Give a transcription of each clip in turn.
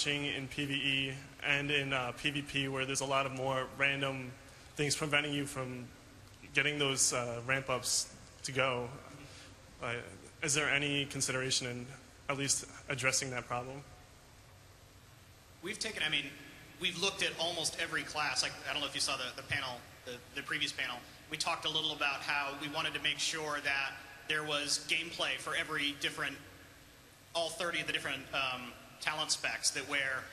switching in PvE and in PvP, where there's a lot of more random things preventing you from getting those ramp ups to go. Is there any consideration in at least addressing that problem? We've taken, I mean, we've looked at almost every class. Like, I don't know if you saw the panel, the previous panel. We talked a little about how we wanted to make sure that there was gameplay for every different, all 30 of the different talent specs, that where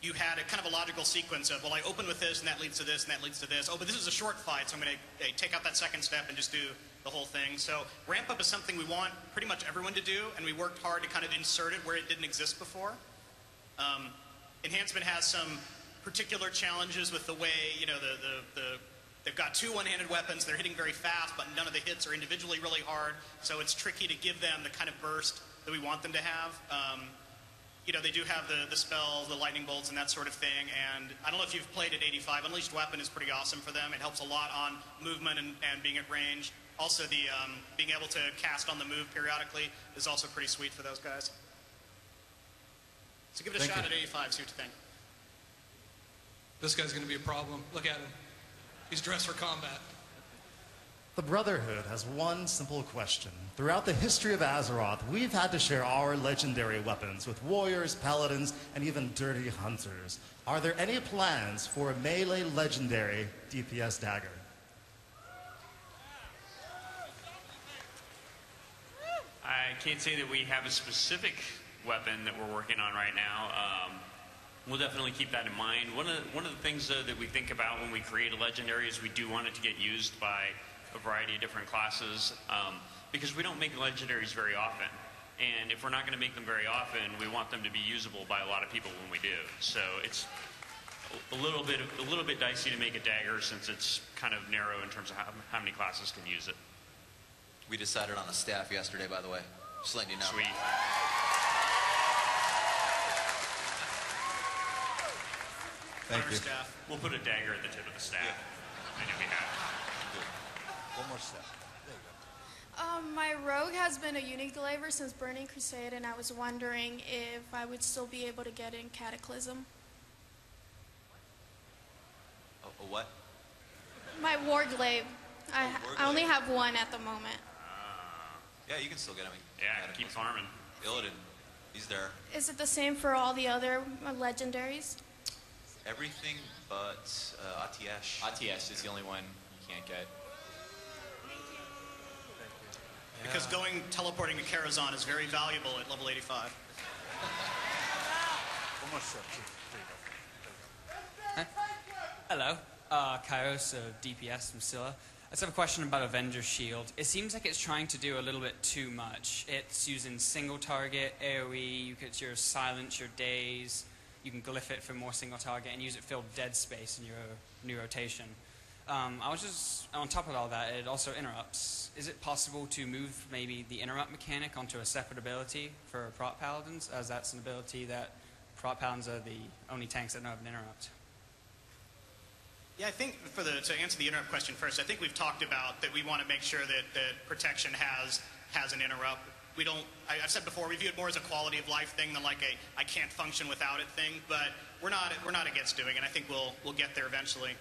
you had a kind of a logical sequence of, well, I open with this, and that leads to this, and that leads to this. Oh, but this is a short fight, so I'm going to take out that second step and just do the whole thing. So ramp up is something we want pretty much everyone to do, and we worked hard to kind of insert it where it didn't exist before. Enhancement has some particular challenges with the way, you know, they've got 2 one-handed weapons, they're hitting very fast, but none of the hits are individually really hard, so it's tricky to give them the kind of burst that we want them to have. You know, they do have the spells, the lightning bolts, and that sort of thing, and I don't know if you've played at 85. Unleashed Weapon is pretty awesome for them. It helps a lot on movement and being at range. Also, the being able to cast on the move periodically is also pretty sweet for those guys. So give it a shot at 85, see what you think. This guy's going to be a problem. Look at him. He's dressed for combat. The Brotherhood has one simple question. Throughout the history of Azeroth, we've had to share our legendary weapons with warriors, paladins, and even dirty hunters. Are there any plans for a melee legendary DPS dagger? I can't say that we have a specific weapon that we're working on right now. We'll definitely keep that in mind. One of the things that we think about when we create a legendary is we do want it to get used by a variety of different classes, because we don't make legendaries very often. And if we're not going to make them very often, we want them to be usable by a lot of people when we do. So it's a little bit dicey to make a dagger, since it's kind of narrow in terms of how many classes can use it. We decided on a staff yesterday, by the way. Just letting you know. Sweet. Thank you. Staff. We'll put a dagger at the tip of the staff. Yeah. I know we have. One more step. There you go. My rogue has been a unique glaiver since Burning Crusade, and I was wondering if I would still be able to get in Cataclysm. A what? My warglaive. I only have one at the moment. Yeah, you can still get him. Yeah, keep farming. Illidan, he's there. Is it the same for all the other legendaries? Everything but Atiesh. Atiesh is the only one you can't get. Because teleporting to Karazhan is very valuable at level 85. One more step. There you go. Hello, Kairos of DPS from Scylla. I just have a question about Avenger Shield. It seems like it's trying to do a little bit too much. It's using single target, AoE, you get your silence, your daze, you can glyph it for more single target, and use it to fill dead space in your new rotation. I was just, on top of all that, it also interrupts. Is it possible to move maybe the interrupt mechanic onto a separate ability for prot paladins, as that's an ability that prot paladins are the only tanks that don't have an interrupt? Yeah, I think to answer the interrupt question first, I think we've talked about that we want to make sure that protection has an interrupt. We don't. I've said before, we view it more as a quality of life thing than like a I can't function without it thing. But we're not against doing it. I think we'll get there eventually.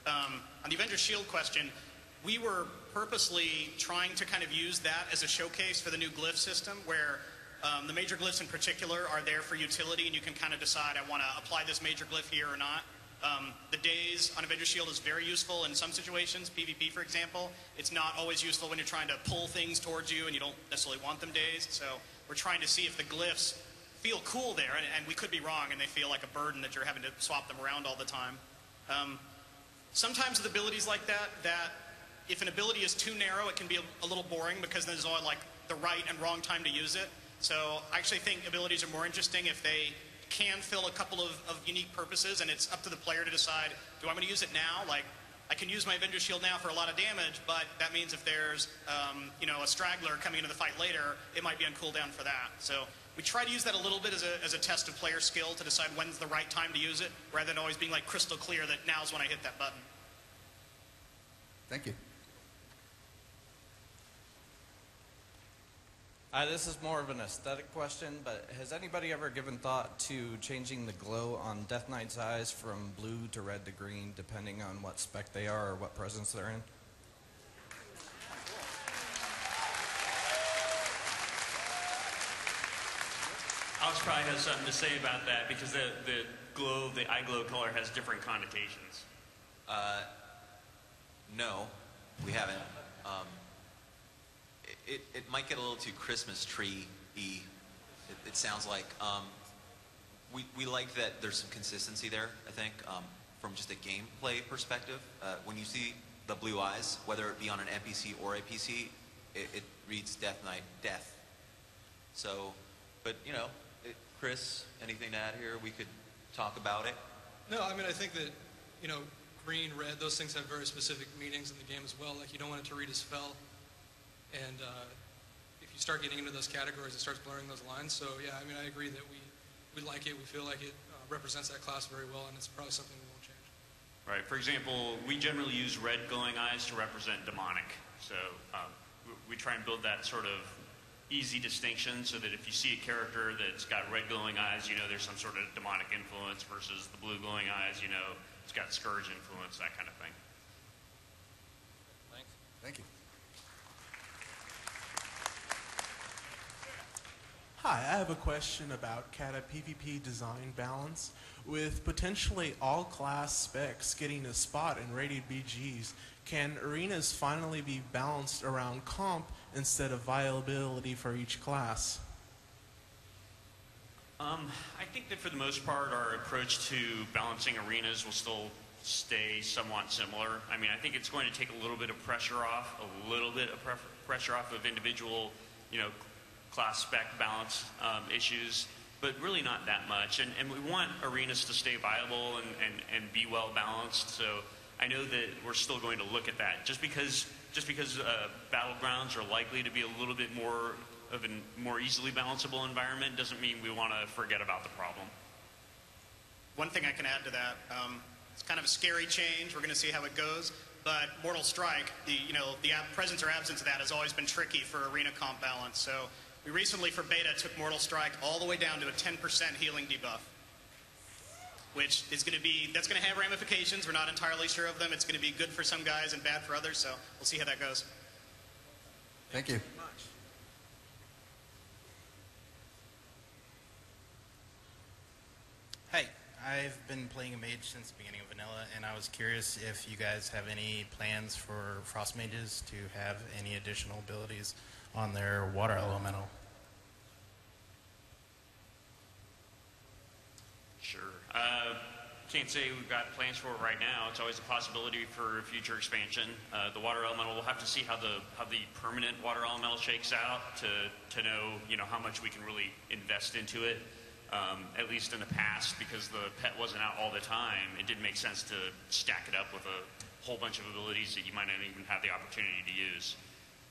On the Avenger Shield question, we were purposely trying to kind of use that as a showcase for the new glyph system, where the major glyphs in particular are there for utility, and you can kind of decide I want to apply this major glyph here or not. The daze on Avenger Shield is very useful in some situations, PvP for example. It's not always useful when you're trying to pull things towards you and you don't necessarily want them dazed. So we're trying to see if the glyphs feel cool there, and we could be wrong and they feel like a burden that you're having to swap them around all the time. Sometimes with abilities like that if an ability is too narrow, it can be a little boring because there's all like the right and wrong time to use it. So I actually think abilities are more interesting if they can fill a couple of unique purposes, and it's up to the player to decide, do I want to use it now? Like, I can use my Avenger Shield now for a lot of damage, but that means if there's a straggler coming into the fight later, it might be on cooldown for that. So we try to use that a little bit as a test of player skill to decide when's the right time to use it, rather than always being like crystal clear that now's when I hit that button. Thank you. This is more of an aesthetic question, but has anybody ever given thought to changing the glow on Death Knight's eyes from blue to red to green, depending on what spec they are or what presence they're in? Alex probably has something to say about that because the eye glow color has different connotations. No, we haven't. It might get a little too Christmas tree-y. It sounds like. We like that there's some consistency there, I think, from just a gameplay perspective. When you see the blue eyes, whether it be on an NPC or a PC, it reads Death Knight, death. So, but, you know, Chris, anything to add here? We could talk about it. No, I mean, I think that, you know, green, red, those things have very specific meanings in the game as well. Like, you don't want it to read as spell. And if you start getting into those categories, it starts blurring those lines. So, yeah, I mean, I agree that we like it. We feel like it represents that class very well, and it's probably something we won't change. Right. For example, we generally use red glowing eyes to represent demonic. So we try and build that sort of easy distinction so that if you see a character that's got red glowing eyes, you know there's some sort of demonic influence versus the blue glowing eyes, you know, it's got scourge influence, that kind of thing. Thanks. Thank you. Hi, I have a question about Cata PvP design balance. With potentially all class specs getting a spot in rated BGs, can arenas finally be balanced around comp instead of viability for each class? I think that for the most part, our approach to balancing arenas will still stay somewhat similar. I mean, I think it's going to take a little bit of pressure off, pressure off of individual, you know, class spec balance issues, but really not that much. And we want arenas to stay viable and be well balanced. So I know that we're still going to look at that. Just because battlegrounds are likely to be a little bit more of a more easily balanceable environment doesn't mean we want to forget about the problem. One thing I can add to that, it's kind of a scary change. We're going to see how it goes. But Mortal Strike, the presence or absence of that has always been tricky for arena comp balance. So we recently, for beta, took Mortal Strike all the way down to a 10% healing debuff, which is going to be, that's going to have ramifications. We're not entirely sure of them. It's going to be good for some guys and bad for others. So we'll see how that goes. Thank you. Hey, I've been playing a mage since the beginning of Vanilla, and I was curious if you guys have any plans for frost mages to have any additional abilities on their water elemental. Sure. Can't say we've got plans for it right now. It's always a possibility for future expansion. The water elemental, we'll have to see how the permanent water elemental shakes out to know, you know, how much we can really invest into it. At least in the past, because the pet wasn't out all the time, it didn't make sense to stack it up with a whole bunch of abilities that you might not even have the opportunity to use.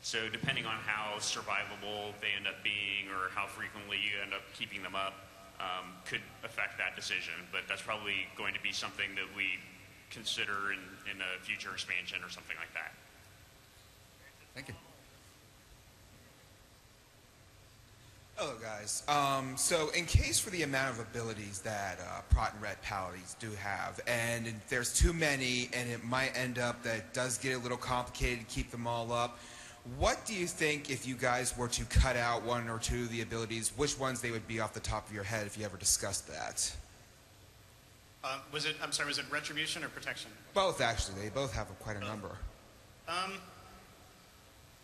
So depending on how survivable they end up being or how frequently you end up keeping them up could affect that decision. But that's probably going to be something that we consider in a future expansion or something like that. Thank you. Hello, guys. So in case for the amount of abilities that Prot and Red Paladins do have, and there's too many, and it might end up that it does get a little complicated to keep them all up, what do you think if you guys were to cut out one or two of the abilities, which ones they would be off the top of your head if you ever discussed that? Was it Retribution or Protection? Both, actually. They both have quite a number.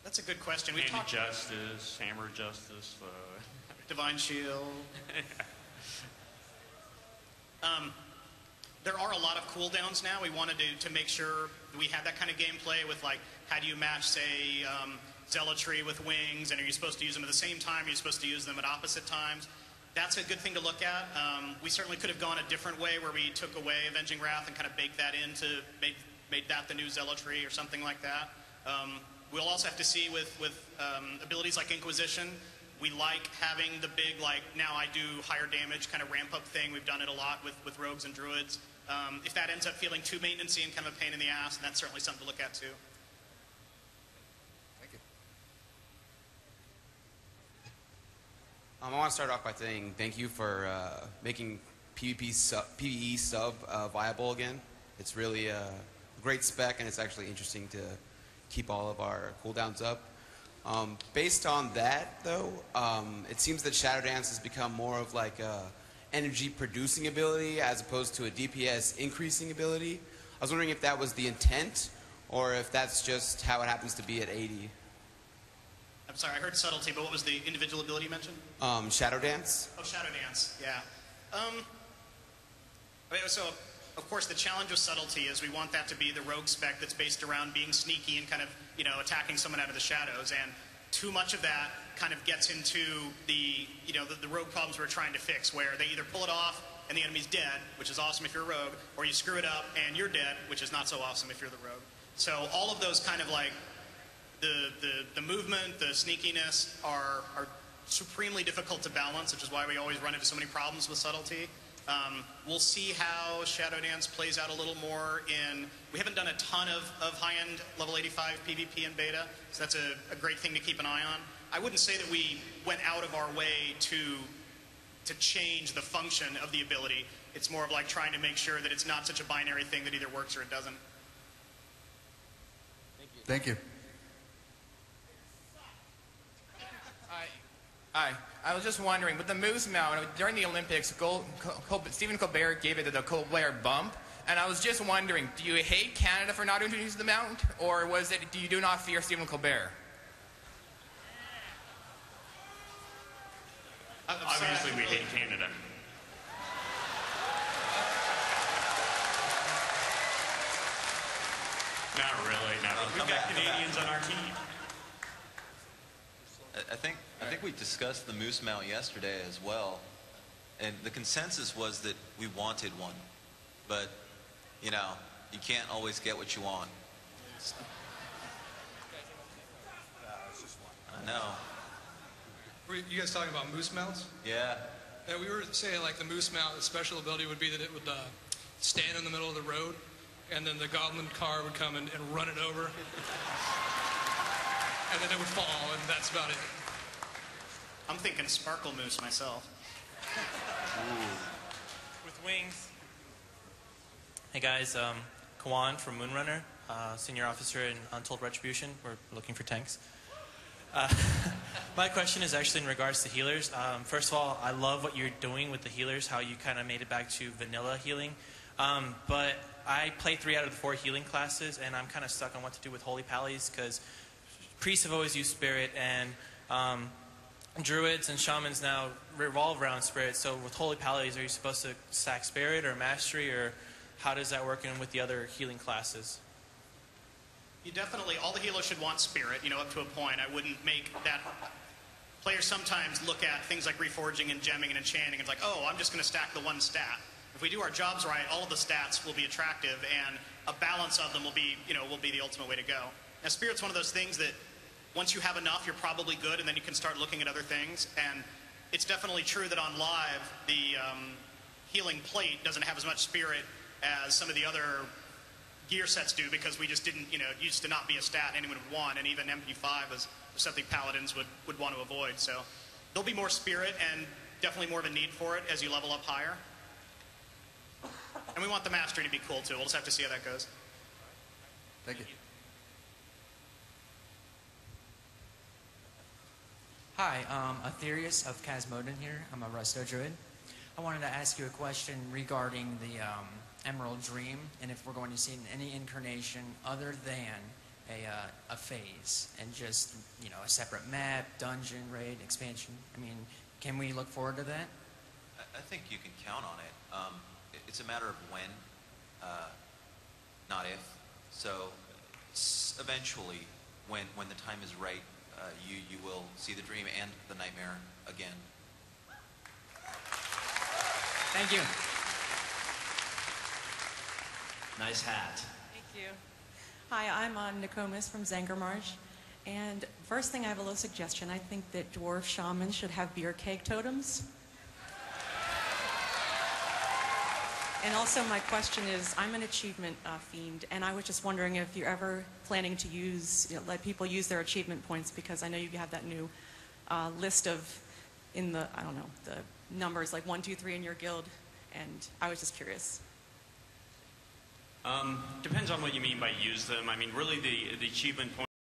That's a good question. We Hand talked of Justice, Hammer of Justice, Divine Shield. There are a lot of cooldowns now. We wanted to make sure we had that kind of gameplay with, like, how do you match, say, Zealotry with Wings, and are you supposed to use them at the same time? Are you supposed to use them at opposite times? That's a good thing to look at. We certainly could have gone a different way where we took away Avenging Wrath and kind of baked that into, made that the new Zealotry or something like that. We'll also have to see with abilities like Inquisition. We like having the big, like, now I do higher damage kind of ramp up thing. We've done it a lot with rogues and druids. If that ends up feeling too maintenance-y and kind of a pain in the ass, then that's certainly something to look at too. Thank you. I want to start off by saying thank you for making PvE sub viable again. It's really a great spec, and it's actually interesting to keep all of our cooldowns up. Based on that, though, it seems that Shadow Dance has become more of like a energy producing ability as opposed to a DPS increasing ability. I was wondering if that was the intent, or if that's just how it happens to be at 80. I'm sorry, I heard subtlety, but what was the individual ability you mentioned? Shadow Dance? Oh, Shadow Dance, yeah. So, of course, the challenge with subtlety is we want that to be the rogue spec that's based around being sneaky and kind of, attacking someone out of the shadows. And too much of that kind of gets into the rogue problems we're trying to fix, where they either pull it off and the enemy's dead, which is awesome if you're a rogue, or you screw it up and you're dead, which is not so awesome if you're the rogue. So all of those kind of like the movement, the sneakiness are supremely difficult to balance, which is why we always run into so many problems with subtlety. We'll see how Shadow Dance plays out a little more in... We haven't done a ton of high-end level 85 PvP in beta, so that's a great thing to keep an eye on. I wouldn't say that we went out of our way to change the function of the ability. It's more of like trying to make sure that it's not such a binary thing that either works or it doesn't. Thank you. Hi. I was just wondering, with the moose mount, during the Olympics, Stephen Colbert gave it the Colbert bump, and I was just wondering, do you hate Canada for not introducing the mount, or was it, do you do not fear Stephen Colbert? Obviously, we hate Canada. Not really, no. We've got Canadians on our team. I think we discussed the moose mount yesterday as well, and the consensus was that we wanted one, but you can't always get what you want. I know. Were you guys talking about moose mounts? Yeah. Yeah, we were saying like the moose mount, the special ability would be that it would stand in the middle of the road, and then the goblin car would come and run it over. And then it would fall, and that's about it. I'm thinking Sparkle Moose myself. With wings. Hey guys, Kawan from Moonrunner, senior officer in Untold Retribution. We're looking for tanks. My question is actually in regards to healers. First of all, I love what you're doing with the healers, how you kind of made it back to vanilla healing. But I play 3 out of the 4 healing classes, and I'm kind of stuck on what to do with Holy Pallies, because priests have always used Spirit, and druids and shamans now revolve around Spirit. So with Holy Pallies, are you supposed to stack Spirit or Mastery, or how does that work in with the other healing classes? You definitely, all the healers should want Spirit, up to a point. I wouldn't make that... Players sometimes look at things like reforging and gemming and enchanting, and it's like, oh, I'm just going to stack the one stat. If we do our jobs right, all of the stats will be attractive, and a balance of them will be the ultimate way to go. Now, Spirit's one of those things that once you have enough, you're probably good, and then you can start looking at other things. And it's definitely true that on live, the healing plate doesn't have as much Spirit as some of the other gear sets do, because we just didn't, used to not be a stat anyone would want, and even MP5 is something Paladins would want to avoid. So there'll be more Spirit and definitely more of a need for it as you level up higher. And we want the Mastery to be cool too. We'll just have to see how that goes. Thank you. Hi, Aetherius of Casmoden here. I'm a Resto Druid. I wanted to ask you a question regarding the Emerald Dream, and if we're going to see any incarnation other than a phase, and just, a separate map, dungeon, raid, expansion. I mean, can we look forward to that? I think you can count on it. It's a matter of when, not if. So eventually, when the time is right, you will see the dream and the nightmare again. Thank you. Nice hat. Thank you. Hi, I'm Nokomis from Zangarmarsh. And first thing, I have a little suggestion. I think that dwarf shamans should have beer keg totems. And also my question is, I'm an achievement fiend, and I was just wondering if you're ever planning to use, let people use their achievement points, because I know you have that new list of in the, I don't know, the numbers like 1, 2, 3 in your guild, and I was just curious. Depends on what you mean by use them. I mean, really the achievement point